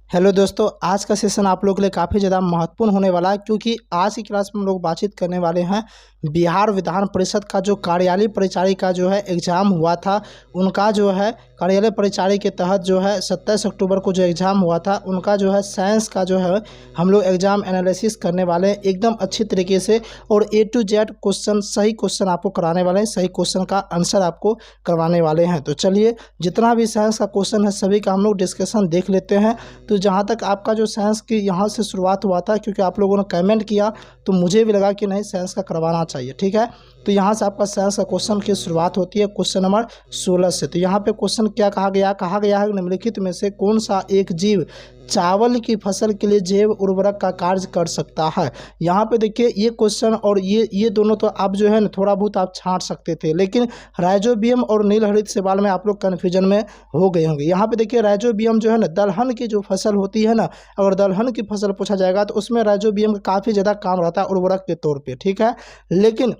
Hello दोस्तों, आज का सेशन आप लोगों के लिए काफ़ी ज़्यादा महत्वपूर्ण होने वाला है क्योंकि आज की क्लास में हम लोग बातचीत करने वाले हैं बिहार विधान परिषद का जो कार्यालय परिचारी का जो है एग्ज़ाम हुआ था। उनका जो है कार्यालय परिचारी के तहत जो है 27 अक्टूबर को जो एग्ज़ाम हुआ था उनका जो है साइंस का जो है हम लोग एग्ज़ाम एनालिसिस करने वाले हैं एकदम अच्छी तरीके से। और A to Z क्वेश्चन, सही क्वेश्चन आपको कराने वाले हैं, सही क्वेश्चन का आंसर आपको करवाने वाले हैं। तो चलिए, जितना भी साइंस का क्वेश्चन है सभी का हम लोग डिस्कशन देख लेते हैं। तो जहाँ तक आपका जो साइंस की यहाँ से शुरुआत हुआ था, क्योंकि आप लोगों ने कमेंट किया तो मुझे भी लगा कि नहीं साइंस का करवाना चाहिए, ठीक है। तो यहाँ से आपका साइंस का क्वेश्चन की शुरुआत होती है क्वेश्चन नंबर 16 से। तो यहाँ पे क्वेश्चन क्या कहा गया है निम्नलिखित में से कौन सा एक जीव चावल की फसल के लिए जैव उर्वरक का कार्य कर सकता है। यहाँ पे देखिए ये क्वेश्चन और ये दोनों तो आप जो है ना थोड़ा बहुत आप छांट सकते थे, लेकिन राइजोबियम और नील हरित शैवाल में आप लोग कन्फ्यूजन में हो गए होंगे। यहाँ पे देखिए राइजोबियम जो है ना दलहन की जो फसल होती है ना, अगर दलहन की फसल पूछा जाएगा तो उसमें राइजोबियम का काफ़ी ज़्यादा काम रहता है उर्वरक के तौर पर, ठीक है। लेकिन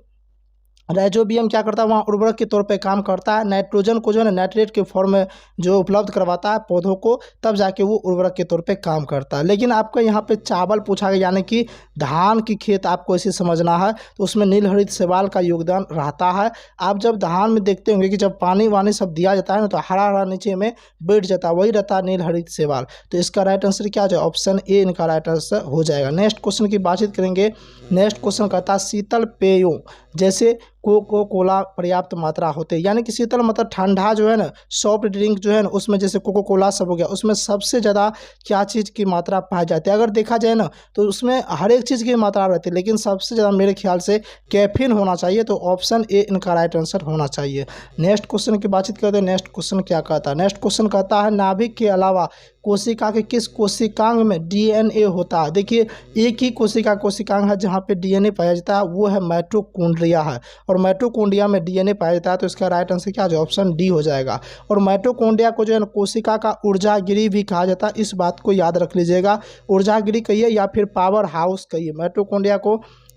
राइजोबियम क्या करता है, वहाँ उर्वरक के तौर पे काम करता है, नाइट्रोजन को जो है ना नाइट्रेट के फॉर्म में जो उपलब्ध करवाता है पौधों को, तब जाके वो उर्वरक के तौर पे काम करता है। लेकिन आपका यहाँ पे चावल पूछा गया, यानी कि धान की खेत आपको ऐसे समझना है, तो उसमें नील हरित शैवाल का योगदान रहता है। आप जब धान में देखते होंगे कि जब पानी वानी सब दिया जाता है ना तो हरा हरा नीचे में बैठ जाता है, वही रहता है नील हरित शैवाल। तो इसका राइट आंसर क्या हो जाए, ऑप्शन ए इनका राइट आंसर हो जाएगा। नेक्स्ट क्वेश्चन की बातचीत करेंगे। नेक्स्ट क्वेश्चन कहता है शीतल पेयों जैसे कोको कोला पर्याप्त मात्रा होते हैं, यानी कि शीतल मतलब ठंडा जो है ना, सॉफ्ट ड्रिंक जो है ना उसमें जैसे कोको कोला सब हो गया, उसमें सबसे ज़्यादा क्या चीज़ की मात्रा पाई जाती है। अगर देखा जाए ना तो उसमें हर एक चीज़ की मात्रा रहती है, लेकिन सबसे ज़्यादा मेरे ख्याल से कैफीन होना चाहिए। तो ऑप्शन ए इनका राइट आंसर होना चाहिए। नेक्स्ट क्वेश्चन की बातचीत करते हैं। नेक्स्ट क्वेश्चन क्या कहता है, नेक्स्ट क्वेश्चन कहता है नाभिक के अलावा कोशिका के किस कोशिकांग में डीएनए होता है। देखिए एक ही कोशिकांग है जहाँ पे डीएनए पाया जाता है, वो है माइटोकॉन्ड्रिया है, और माइटोकॉन्ड्रिया में डीएनए पाया जाता है। तो इसका राइट आंसर क्या है, ऑप्शन डी हो जाएगा। और माइटोकॉन्ड्रिया को जो है कोशिका का ऊर्जागिरी भी कहा जाता है, इस बात को याद रख लीजिएगा। ऊर्जागिरी कहिए या फिर पावर हाउस कहिए, माइटोकॉन्ड्रिया को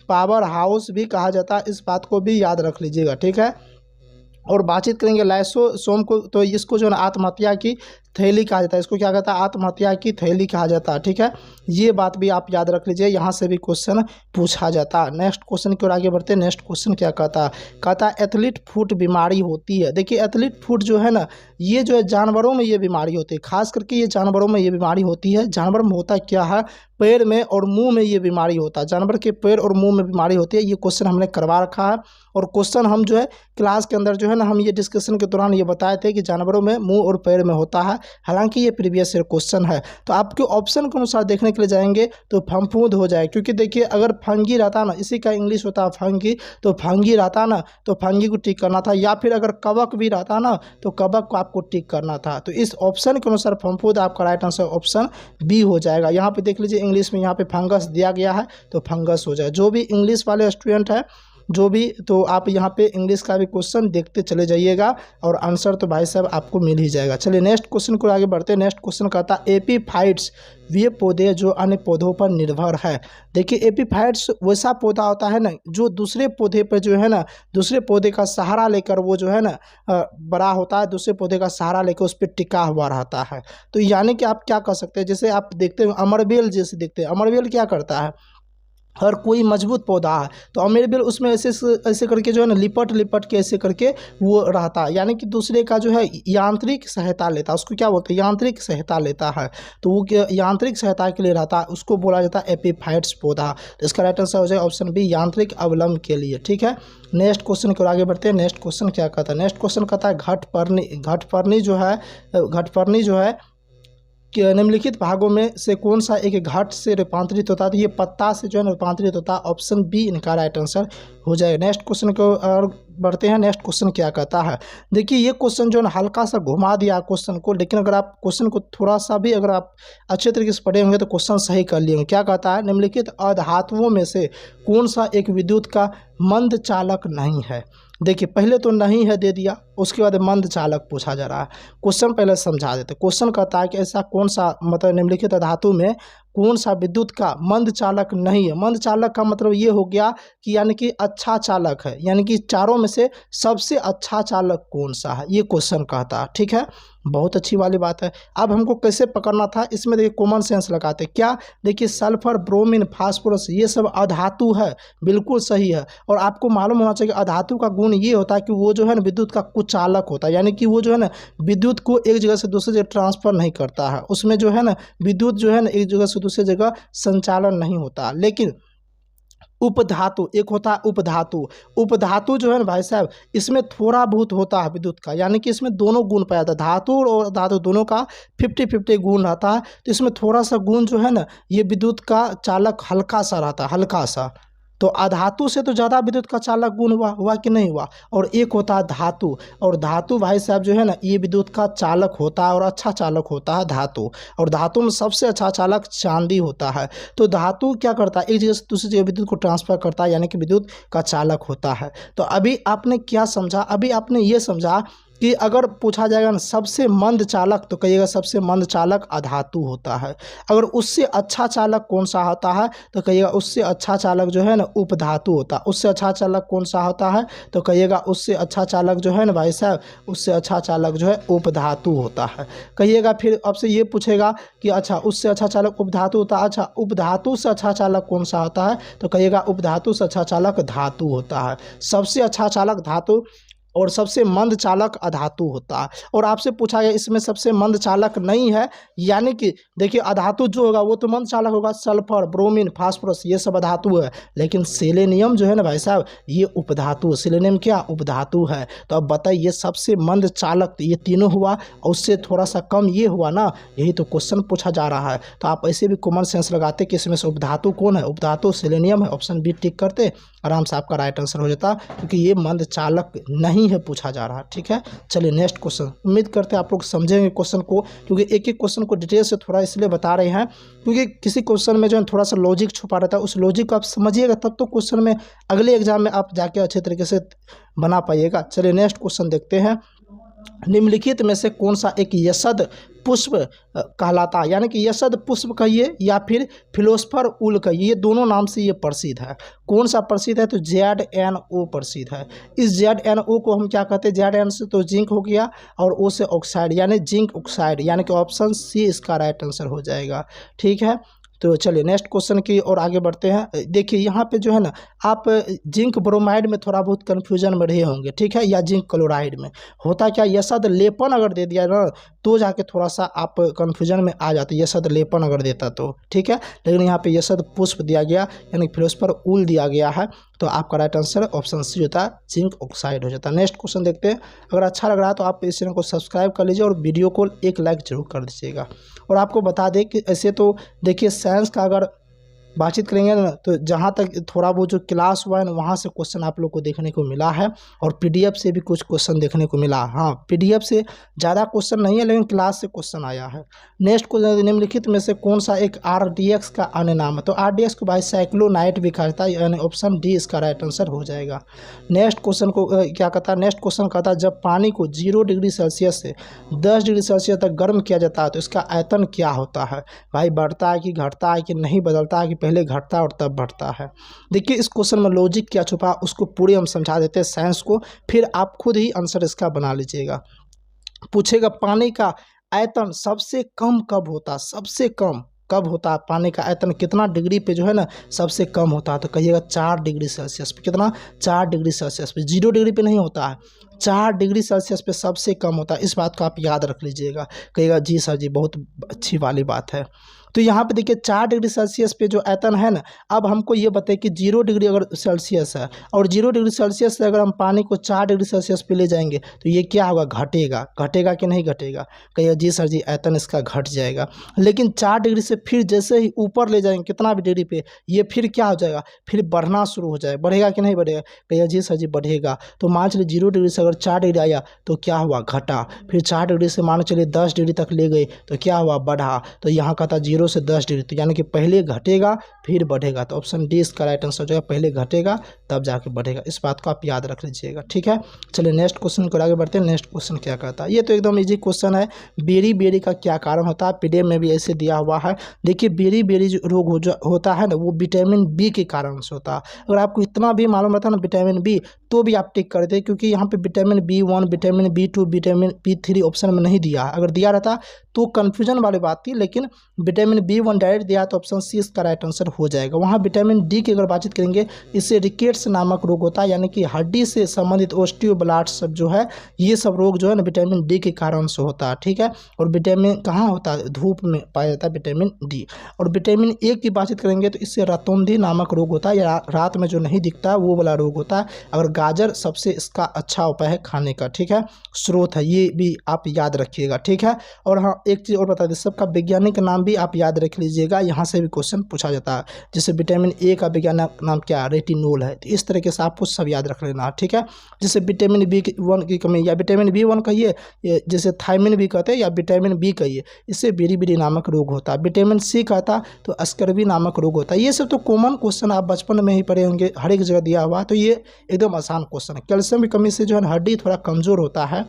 पावर हाउस भी कहा जाता है, इस बात को भी याद रख लीजिएगा, ठीक है। और बातचीत करेंगे लाइसोसोम को, तो इसको जो है आत्महत्या की थैली कहा जाता है, इसको क्या कहता है, आत्महत्या की थैली कहा जाता है, ठीक है। ये बात भी आप याद रख लीजिए, यहाँ से भी क्वेश्चन पूछा जाता है। नेक्स्ट क्वेश्चन की ओर आगे बढ़ते हैं। नेक्स्ट क्वेश्चन क्या कहता है एथलीट फुट बीमारी होती है। देखिए एथलीट फुट जो है ना, ये जो है जानवरों में ये बीमारी होती है, खास करके ये जानवरों में ये बीमारी होती है। जानवर में होता क्या है, पैर में और मुंह में ये बीमारी होता है, जानवर के पैर और मुंह में बीमारी होती है। ये क्वेश्चन हमने करवा रखा है, और क्वेश्चन हम जो है क्लास के अंदर जो है ना हम ये डिस्कशन के दौरान ये बताए थे कि जानवरों में मुंह और पैर में होता है, हालांकि ये प्रीवियस ईयर क्वेश्चन है। तो आपके ऑप्शन के अनुसार देखने के लिए जाएंगे तो फंफूद हो जाए, क्योंकि देखिए अगर फंगी रहता ना, इसी का इंग्लिश होता है फंगी, तो फंगी रहता ना तो फंगी को टिक करना था, या फिर अगर कवक भी रहता ना तो कवक को आपको टिक करना था। तो इस ऑप्शन के अनुसार फंफूद आपका राइट आंसर ऑप्शन बी हो जाएगा। यहाँ पे देख लीजिए इंग्लिश में यहाँ पे फंगस दिया गया है, तो फंगस हो जाए। जो भी इंग्लिश वाले स्टूडेंट है जो भी, तो आप यहाँ पे इंग्लिश का भी क्वेश्चन देखते चले जाइएगा, और आंसर तो भाई साहब आपको मिल ही जाएगा। चलिए नेक्स्ट क्वेश्चन को आगे बढ़ते हैं। नेक्स्ट क्वेश्चन कहता है एपीफाइट्स वे पौधे जो अन्य पौधों पर निर्भर है। देखिए एपीफाइट्स वैसा पौधा होता है ना जो दूसरे पौधे पर जो है ना, दूसरे पौधे का सहारा लेकर वो जो है ना बड़ा होता है, दूसरे पौधे का सहारा लेकर उस पर टिका हुआ रहता है। तो यानी कि आप क्या कर सकते हैं, जैसे आप देखते हैं अमरबेल, जैसे देखते हैं अमरबेल क्या करता है, हर कोई मजबूत पौधा है तो अमेरिबेल उसमें ऐसे ऐसे करके जो है ना लिपट लिपट के ऐसे करके वो रहता है, यानी कि दूसरे का जो है यांत्रिक सहायता लेता है, उसको क्या बोलते हैं, यांत्रिक सहायता लेता है। तो वो यांत्रिक सहायता के लिए रहता है, उसको बोला जाता है एपीफाइट्स पौधा। तो इसका राइट आंसर हो जाए ऑप्शन बी, यांत्रिक अवलंब के लिए, ठीक है। नेक्स्ट क्वेश्चन की ओर आगे बढ़ते हैं। नेक्स्ट क्वेश्चन क्या कहता है, नेक्स्ट क्वेश्चन कहता है घटपर्णी जो है कि निम्नलिखित भागों में से कौन सा एक घाट से रूपांतरित होता है। तो ये पत्ता से जो है रूपांतरित होता है, ऑप्शन बी इनका राइट आंसर हो जाएगा। नेक्स्ट क्वेश्चन को और बढ़ते हैं। नेक्स्ट क्वेश्चन क्या कहता है, देखिए ये क्वेश्चन जो है हल्का सा घुमा दिया क्वेश्चन को, लेकिन अगर आप क्वेश्चन को थोड़ा सा भी अगर आप अच्छे तरीके से पढ़े होंगे तो क्वेश्चन सही कर लिए होंगे। क्या कहता है, निम्नलिखित अधातुओं में से कौन सा एक विद्युत का मंद चालक नहीं है। देखिए पहले तो नहीं है दे दिया, उसके बाद मंद चालक पूछा जा रहा है। क्वेश्चन पहले समझा देते। क्वेश्चन कहता है कि ऐसा कौन सा, मतलब निम्नलिखित धातु में कौन सा विद्युत का मंद चालक नहीं है। मंद चालक का मतलब ये हो गया कि यानी कि अच्छा चालक है, यानी कि चारों में से सबसे अच्छा चालक कौन सा है, ये क्वेश्चन कहता है, ठीक है। बहुत अच्छी वाली बात है। अब हमको कैसे पकड़ना था, इसमें देखिए कॉमन सेंस लगाते हैं। क्या, देखिए सल्फर, ब्रोमीन, फास्फोरस ये सब अधातु है, बिल्कुल सही है। और आपको मालूम होना चाहिए अधातु का गुण ये होता है कि वो जो है ना विद्युत का कुचालक होता है, यानी कि वो जो है ना विद्युत को एक जगह से दूसरी जगह ट्रांसफर नहीं करता है, उसमें जो है ना विद्युत जो है ना एक जगह से दूसरी जगह संचालन नहीं होता। लेकिन उपधातु, एक होता है उपधातु। उपधातु जो है ना भाई साहब, इसमें थोड़ा बहुत होता है विद्युत का, यानी कि इसमें दोनों गुण पाया जाता है, धातु और धातु दोनों का 50-50 गुण रहता है। तो इसमें थोड़ा सा गुण जो है ना ये विद्युत का चालक हल्का सा रहता है, हल्का सा। तो अधातु से तो ज़्यादा विद्युत का चालक गुण हुआ कि नहीं हुआ। और एक होता है धातु, और धातु भाई साहब जो है ना ये विद्युत का चालक होता है और अच्छा चालक होता है धातु। और धातु में सबसे अच्छा चालक चांदी होता है। तो धातु क्या करता है, एक जगह से दूसरी जगह विद्युत को ट्रांसफर करता है, यानी कि विद्युत का चालक होता है। तो अभी आपने क्या समझा, अभी आपने ये समझा कि अगर पूछा जाएगा ना सबसे मंद चालक, तो कहिएगा सबसे मंद चालक अधातु होता है। अगर उससे अच्छा चालक कौन सा होता है, तो कहिएगा उससे अच्छा चालक जो है ना उपधातु होता है। उससे अच्छा चालक कौन सा होता है, तो कहिएगा उससे अच्छा चालक जो है ना भाई साहब, उससे अच्छा चालक जो है उपधातु होता है। कहिएगा फिर आपसे ये पूछेगा कि अच्छा उससे अच्छा चालक उपधातु होता है, अच्छा उपधातु से अच्छा चालक कौन सा होता है, तो कहिएगा उपधातु से अच्छा चालक धातु होता है। सबसे अच्छा चालक धातु और सबसे मंद चालक अधातु होता है। और आपसे पूछा गया इसमें सबसे मंद चालक नहीं है, यानी कि देखिए अधातु जो होगा वो तो मंद चालक होगा, सल्फर, ब्रोमीन, फास्फोरस ये सब अधातु है। लेकिन सेलेनियम जो है ना भाई साहब ये उपधातु, सेलेनियम क्या उपधातु है। तो अब बताइए ये सबसे मंद चालक तो ये तीनों हुआ, और उससे थोड़ा सा कम ये हुआ ना, यही तो क्वेश्चन पूछा जा रहा है। तो आप ऐसे भी कॉमन सेंस लगाते कि इसमें से उपधातु कौन है, उपधातु सेलेनियम है, ऑप्शन बी टिक करते, आराम से आपका राइट आंसर हो जाता, क्योंकि ये मंद चालक नहीं है पूछा जा रहा। ठीक है, चलिए नेक्स्ट क्वेश्चन। उम्मीद करते हैं आप लोग समझेंगे क्वेश्चन को, क्योंकि एक एक क्वेश्चन को डिटेल से थोड़ा इसलिए बता रहे हैं क्योंकि किसी क्वेश्चन में जो है थोड़ा सा लॉजिक छुपा रहता है, उस लॉजिक को आप समझिएगा तब तो क्वेश्चन में अगले एग्जाम में आप जाके अच्छे तरीके से बना पाइएगा। चलिए नेक्स्ट क्वेश्चन देखते हैं। निम्नलिखित में से कौन सा एक यशद पुष्प कहलाता है, यानी कि यशद पुष्प कहिए या फिर फिलोस्फर उल कहिए, ये दोनों नाम से ये प्रसिद्ध है। कौन सा प्रसिद्ध है, तो ZnO प्रसिद्ध है। इस ZnO को हम क्या कहते हैं, Zn से तो जिंक हो गया और O से ऑक्साइड, यानी जिंक ऑक्साइड, यानी कि ऑप्शन सी इसका राइट आंसर हो जाएगा। ठीक है, तो चलिए नेक्स्ट क्वेश्चन की और आगे बढ़ते हैं। देखिए यहाँ पे जो है ना आप जिंक ब्रोमाइड में थोड़ा बहुत कन्फ्यूजन में रहे होंगे, ठीक है, या जिंक क्लोराइड में। होता क्या, यशद लेपन अगर दे दिया ना तो जाके थोड़ा सा आप कन्फ्यूजन में आ जाते, यशद लेपन अगर देता तो, ठीक है। लेकिन यहाँ पे यशद पुष्प दिया गया, यानी फिलोस्फर उल दिया गया है, तो आपका राइट आंसर ऑप्शन सी होता है, जिंक ऑक्साइड हो जाता है। नेक्स्ट क्वेश्चन देखते हैं। अगर अच्छा लग रहा है तो आप इस चैनल को सब्सक्राइब कर लीजिए और वीडियो को एक लाइक जरूर कर दीजिएगा। और आपको बता दें कि ऐसे तो देखिए साइंस का अगर बातचीत करेंगे ना तो जहाँ तक थोड़ा बहुत जो क्लास हुआ है ना वहाँ से क्वेश्चन आप लोग को देखने को मिला है, और पीडीएफ से भी कुछ क्वेश्चन देखने को मिला। हाँ, पीडीएफ से ज़्यादा क्वेश्चन नहीं है, लेकिन क्लास से क्वेश्चन आया है। नेक्स्ट क्वेश्चन, निम्नलिखित में से कौन सा एक RDX का अन्य नाम है, तो RDX को भाई साइक्लोनाइट भी कहता है, यानी ऑप्शन डी इसका राइट आंसर हो जाएगा। नेक्स्ट क्वेश्चन को क्या कहता है, नेक्स्ट क्वेश्चन कहता है जब पानी को 0 डिग्री सेल्सियस से 10 डिग्री सेल्सियस तक गर्म किया जाता है तो इसका आयतन क्या होता है। भाई बढ़ता है कि घटता है कि नहीं बदलता है कि पहले घटता है और तब बढ़ता है। देखिए इस क्वेश्चन में लॉजिक क्या छुपा उसको पूरे हम समझा देते हैं साइंस को, फिर आप खुद ही आंसर इसका बना लीजिएगा। पूछेगा पानी का आयतन सबसे कम कब होता, सबसे कम कब होता है, पानी का आयतन कितना डिग्री पे जो है ना सबसे कम होता है, तो कहिएगा 4 डिग्री सेल्सियस पे। कितना, 4 डिग्री सेल्सियस पे, 0 डिग्री पे नहीं होता है, 4 डिग्री सेल्सियस पे सबसे कम होता है। इस बात को आप याद रख लीजिएगा। कहिएगा जी सर जी, बहुत अच्छी वाली बात है। तो यहाँ पे देखिए 4 डिग्री सेल्सियस पे जो आयतन है ना, अब हमको ये बताइए कि 0 डिग्री अगर सेल्सियस है और 0 डिग्री सेल्सियस से अगर हम पानी को 4 डिग्री सेल्सियस पे ले जाएंगे तो ये क्या होगा, घटेगा, घटेगा कि नहीं घटेगा। कहिए जी सर जी, आयतन इसका घट जाएगा। लेकिन 4 डिग्री से फिर जैसे ही ऊपर ले जाएंगे कितना भी डिग्री पे, ये फिर क्या हो जाएगा, फिर बढ़ना शुरू हो जाएगा। बढ़ेगा कि नहीं बढ़ेगा, कहिए जी सर जी बढ़ेगा। तो मान चलिए 0 डिग्री से अगर 4 डिग्री आया तो क्या हुआ, घटा। फिर 4 डिग्री से मान चलिए 10 डिग्री तक ले गए तो क्या हुआ, बढ़ा। तो यहाँ का था 0 से 10 डिग्री, तो यानी कि पहले घटेगा फिर बढ़ेगा, तो ऑप्शन डी इसका राइट आंसर हो जाएगा, पहले घटेगा तब जाके बढ़ेगा। इस बात को आप याद रख लीजिएगा। ठीक है, चलिए नेक्स्ट क्वेश्चन को आगे बढ़ते हैं। नेक्स्ट क्वेश्चन क्या कहता है, ये तो एकदम इजी क्वेश्चन है। बेरी बेरी का क्या कारण होता है, पीडीएफ में भी ऐसे दिया हुआ है। देखिए बेरी बेरी जो रोग होता है ना वो विटामिन बी के कारण से होता है। अगर आपको इतना भी मालूम रहता है ना विटामिन बी, तो भी आप टिक कर दें, क्योंकि यहाँ पे vitamin B1, vitamin B2, vitamin B3 option में नहीं दिया है। अगर दिया रहता तो कन्फ्यूजन वाली बात थी, लेकिन विटामिन B1 डायरेक्ट दिया तो ऑप्शन सी इसका राइट आंसर हो जाएगा। वहाँ विटामिन डी की अगर बातचीत करेंगे, इससे रिकेट्स नामक रोग होता है, यानी कि हड्डी से संबंधित ऑस्टियोब्लास्ट सब जो है, ये सब रोग जो है ना विटामिन डी के कारण से होता है, ठीक है। और विटामिन कहाँ होता है, धूप में पाया जाता है विटामिन डी। और विटामिन ए की बातचीत करेंगे तो इससे रतौंधी नामक रोग होता है, या रात में जो नहीं दिखता है वो वाला रोग होता है। अगर गाजर सबसे इसका अच्छा उपाय है खाने का, ठीक है, स्रोत है, ये भी आप याद रखिएगा, ठीक है। और हाँ, एक चीज़ और बता दें, सबका वैज्ञानिक नाम भी आप याद रख लीजिएगा, यहाँ से भी क्वेश्चन पूछा जाता है। जैसे विटामिन ए का वैज्ञानिक नाम क्या है, रेटिनोल है। तो इस तरीके से आपको सब याद रख लेना, ठीक है। जैसे विटामिन B1 की कमी, या विटामिन B1 कहिए, जैसे थायमिन भी कहते हैं, या विटामिन बी कहिए, इससे बेरी नामक रोग होता है। विटामिन सी कहता तो अस्कर्वी नामक रोग होता है। ये सब तो कॉमन क्वेश्चन आप बचपन में ही पढ़े होंगे, हर एक जगह दिया हुआ, तो ये एकदम आसान क्वेश्चन है। कैल्शियम की कमी से जो है हड्डी थोड़ा कमज़ोर होता है।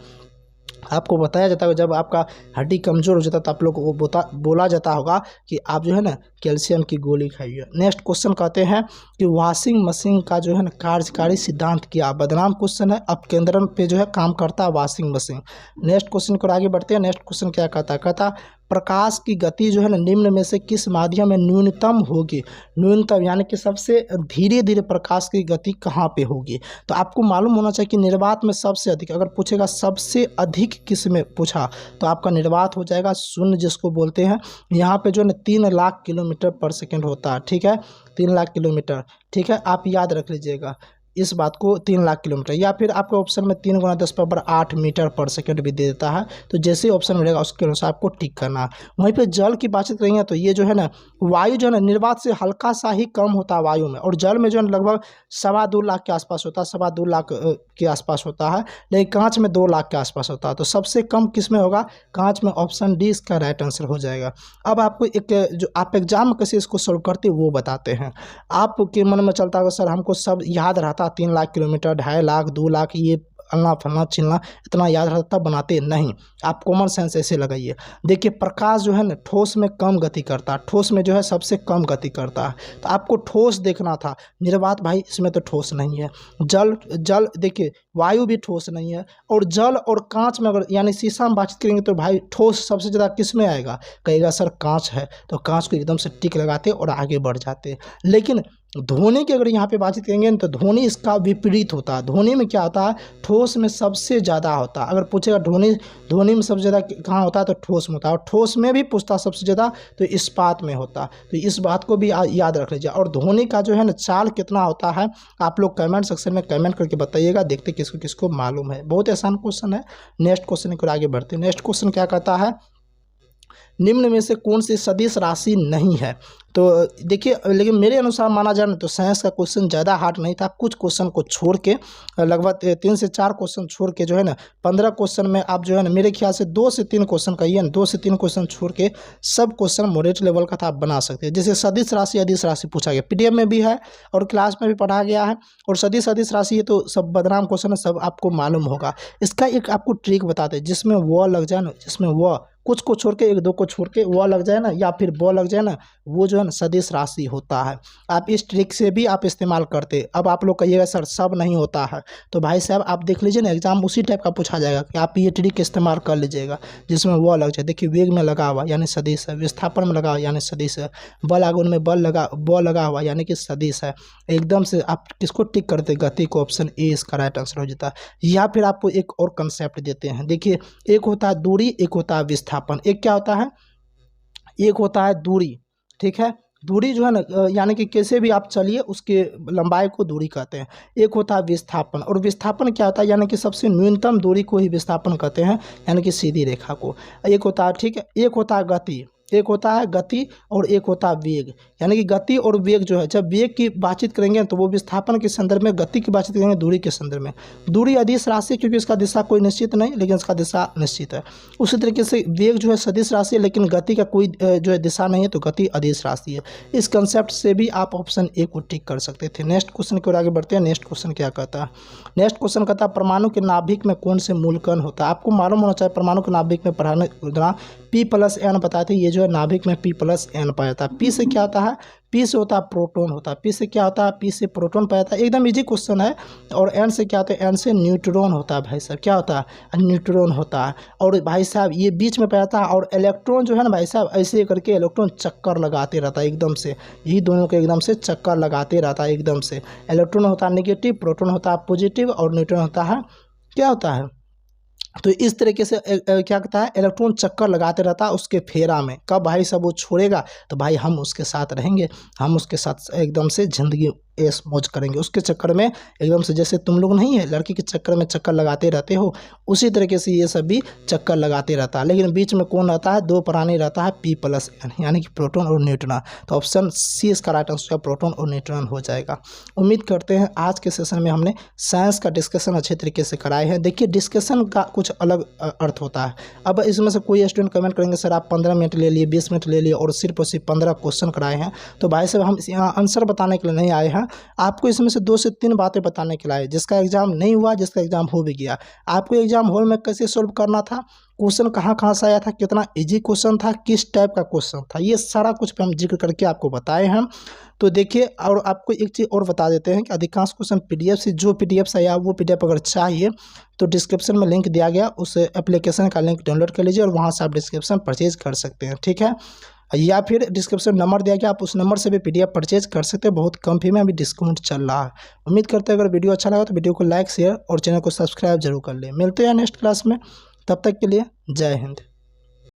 आपको बताया जाता है जब आपका हड्डी कमज़ोर हो जाता है तो आप लोग को बोला जाता होगा कि आप जो है ना कैल्शियम की गोली खाइए। नेक्स्ट क्वेश्चन कहते हैं कि वॉशिंग मशीन का जो है ना कार्यकारी सिद्धांत क्या। बदनाम क्वेश्चन है, अपकेंद्रण पे जो है काम करता है वॉशिंग मशीन। नेक्स्ट क्वेश्चन को आगे बढ़ते हैं। नेक्स्ट क्वेश्चन क्या कहता प्रकाश की गति जो है ना निम्न में से किस माध्यम में न्यूनतम होगी। न्यूनतम यानी कि सबसे धीरे धीरे प्रकाश की गति कहाँ पे होगी। तो आपको मालूम होना चाहिए कि निर्वात में सबसे अधिक, अगर पूछेगा सबसे अधिक किस में पूछा तो आपका निर्वात हो जाएगा शून्य, जिसको बोलते हैं। यहाँ पे जो है ना 3 लाख किलोमीटर पर सेकेंड होता है, ठीक है, 3 लाख किलोमीटर, ठीक है, आप याद रख लीजिएगा इस बात को, 3 लाख किलोमीटर। या फिर आपके ऑप्शन में 3 × 10⁸ मीटर पर सेकंड भी दे देता है, तो जैसे ही ऑप्शन मिलेगा उसके अनुसार आपको टिक करना है। वहीं पे जल की बातचीत करेंगे तो ये जो है ना वायु जो है ना निर्वात से हल्का सा ही कम होता है वायु में, और जल में जो है लगभग 2.25 लाख के आसपास होता है, 2.25 लाख के आसपास होता है, लेकिन कांच में 2 लाख के आसपास होता है। तो सबसे कम किस में होगा, कांच में। ऑप्शन डी इसका राइट आंसर हो जाएगा। अब आपको एक जो आप एग्जाम में कैसे इसको सोल्व करते वो बताते हैं। आपके मन में चलता होगा सर हमको सब याद रहता, 3 लाख किलोमीटर, 2.5 लाख, 2 लाख, ये फलना फलना चिलना इतना याद रहता, बनाते नहीं। आप कॉमन सेंस ऐसे लगाइए। देखिए प्रकाश जो है ना ठोस में कम गति करता है, ठोस में जो है सबसे कम गति करता है, तो आपको ठोस देखना था। निर्वात भाई इसमें तो ठोस नहीं है। जल देखिए वायु भी ठोस नहीं है, और जल और कांच में अगर यानी शीशा में बातचीत करेंगे तो भाई ठोस सबसे ज़्यादा किस में आएगा, कहेगा सर कांच है, तो कांच को एकदम से टिक लगाते और आगे बढ़ जाते। लेकिन ध्वनि की अगर यहाँ पे बातचीत करेंगे तो ध्वनि इसका विपरीत होता है। ध्वनि में क्या होता है, ठोस में सबसे ज़्यादा होता है। अगर पूछेगा ध्वनि में सबसे ज़्यादा कहाँ होता है तो ठोस में होता है, और ठोस में भी पूछता सबसे ज़्यादा तो इस्पात में होता है। तो इस बात को भी याद रख लीजिए। और ध्वनि का जो है ना चाल कितना होता है आप लोग कमेंट सेक्शन में कमेंट करके बताइएगा, देखते किसको किसको मालूम है। बहुत आसान क्वेश्चन है। नेक्स्ट क्वेश्चन को आगे बढ़ते हैं। नेक्स्ट क्वेश्चन क्या कहता है, निम्न में से कौन सी सदिश राशि नहीं है। तो देखिए, लेकिन मेरे अनुसार माना जाए तो साइंस का क्वेश्चन ज़्यादा हार्ड नहीं था। कुछ क्वेश्चन को छोड़ के लगभग 3 से 4 क्वेश्चन छोड़ के जो है ना 15 क्वेश्चन में आप जो है ना मेरे ख्याल से 2 से 3 क्वेश्चन कहिए ना, 2 से 3 क्वेश्चन छोड़ के सब क्वेश्चन मॉडरेट लेवल का था आप बना सकते हैं। जैसे सदिश राशि अदिश राशि पूछा गया, PDF में भी है और क्लास में भी पढ़ा गया है। और सदिश अदिश राशि ये तो सब बदनाम क्वेश्चन है, सब आपको मालूम होगा। इसका एक आपको ट्रिक बताते जिसमें व लग जाए ना, जिसमें व कुछ को छोड़ के 1-2 को छोड़ के व लग जाए ना, या फिर ब लग जाए ना, वो जो है ना सदिश राशि होता है। आप इस ट्रिक से भी आप इस्तेमाल करते। अब आप लोग कहिएगा सर सब नहीं होता है, तो भाई साहब आप देख लीजिए ना, एग्जाम उसी टाइप का पूछा जाएगा कि आप ये ट्रिक इस्तेमाल कर लीजिएगा जिसमें व लग जाए। देखिए वेग में लगा हुआ यानी सदिश है, विस्थापन में लगा हुआ यानी सदिश है, बल आगमन में ब लगा हुआ यानी कि सदिश है। एकदम से आप किसको टिक करते, गति को। ऑप्शन ए इसका राइट आंसर हो जाता है। या फिर आपको एक और कंसेप्ट देते हैं। देखिए एक होता है दूरी, एक होता है विस्थापन। एक क्या होता है, एक होता है दूरी, ठीक है। दूरी जो है ना यानी कि कैसे भी आप चलिए उसके लंबाई को दूरी कहते हैं। एक होता है विस्थापन, और विस्थापन क्या होता है यानी कि सबसे न्यूनतम दूरी को ही विस्थापन कहते हैं, यानी कि सीधी रेखा को। एक होता है, ठीक है। एक होता है गति, एक होता है गति और एक होता है वेग। यानी कि गति और वेग जो है, जब वेग की बातचीत करेंगे तो वो विस्थापन के संदर्भ में, गति की बातचीत करेंगे दूरी के संदर्भ में। दूरी अदिश राशि क्योंकि इसका दिशा कोई निश्चित नहीं, लेकिन इसका दिशा निश्चित है। उसी तरीके से वेग जो है सदिश राशि है, लेकिन गति का कोई जो है दिशा नहीं है, तो गति अदिश राशि है। इस कंसेप्ट से भी आप ऑप्शन ए को टिक कर सकते थे। नेक्स्ट क्वेश्चन की ओर आगे बढ़ते हैं। नेक्स्ट क्वेश्चन क्या कहता है, नेक्स्ट क्वेश्चन कहता है परमाणु के नाभिक में कौन से मूलकण होता है। आपको मालूम होना चाहिए परमाणु के नाभिक में पढ़ाने के दौरान P+N बताए थे, ये जो जो है नाभिक में P+N पाया जाता है। P से क्या होता है, P से होता है प्रोटॉन होता है। P से क्या होता है, P से प्रोटॉन पाया जाता है। एकदम इजी क्वेश्चन है। और N से क्या होता है, N से न्यूट्रॉन होता है भाई साहब, क्या होता है, न्यूट्रॉन होता है। और भाई साहब ये बीच में पाया जाता है। और इलेक्ट्रॉन जो है ना भाई साहब, ऐसे करके इलेक्ट्रॉन चक्कर लगाते रहता है एकदम से, यही दोनों के एकदम से चक्कर लगाते रहता है एकदम से। इलेक्ट्रॉन होता है नेगेटिव, प्रोटॉन होता है पॉजिटिव, और न्यूट्रॉन होता है क्या होता है। तो इस तरीके से क्या कहता है, इलेक्ट्रॉन चक्कर लगाते रहता है उसके फेरा में। कब भाई साहब वो छोड़ेगा तो भाई हम उसके साथ रहेंगे, हम उसके साथ एकदम से ज़िंदगी ऐश मौज करेंगे। उसके चक्कर में एकदम से, जैसे तुम लोग नहीं है लड़की के चक्कर में चक्कर लगाते रहते हो, उसी तरीके से ये सब भी चक्कर लगाते रहता है। लेकिन बीच में कौन रहता है, दो प्राणी रहता है P+N, यानी कि प्रोटॉन और न्यूट्रॉन। तो ऑप्शन सी इसका राइट आंसर प्रोटॉन और न्यूट्रॉन हो जाएगा। उम्मीद करते हैं आज के सेशन में हमने साइंस का डिस्कशन अच्छे तरीके से कराए हैं। देखिए डिस्कशन का कुछ अलग अर्थ होता है। अब इसमें से कोई स्टूडेंट कमेंट करेंगे सर आप 15 मिनट ले लिए, 20 मिनट ले लिए और सिर्फ 15 क्वेश्चन कराए हैं। तो भाई साहब हम यहाँ आंसर बताने के लिए नहीं आए हैं, आपको इसमें से 2 से 3 बातें बताने के लिए आए। जिसका एग्जाम नहीं हुआ, जिसका एग्जाम हो भी गया, आपको एग्जाम हॉल में कैसे सोल्व करना था, क्वेश्चन कहाँ कहाँ से आया था, कितना इजी क्वेश्चन था, किस टाइप का क्वेश्चन था, ये सारा कुछ पे हम जिक्र करके आपको बताए हैं। तो देखिए, और आपको एक चीज़ और बता देते हैं कि अधिकांश क्वेश्चन PDF से, जो PDF से आया वो PDF अगर चाहिए तो डिस्क्रिप्शन में लिंक दिया गया, उस एप्लीकेशन का लिंक डाउनलोड कर लीजिए और वहाँ से आप डिस्क्रिप्शन परचेज कर सकते हैं, ठीक है। या फिर डिस्क्रिप्शन नंबर दिया गया, आप उस नंबर से भी PDF परचेज कर सकते हैं। बहुत कम फी में अभी डिस्काउंट चल रहा है। उम्मीद करते हैं अगर वीडियो अच्छा लगा तो वीडियो को लाइक, शेयर और चैनल को सब्सक्राइब जरूर कर लें। मिलते हैं नेक्स्ट क्लास में, तब तक के लिए जय हिंद।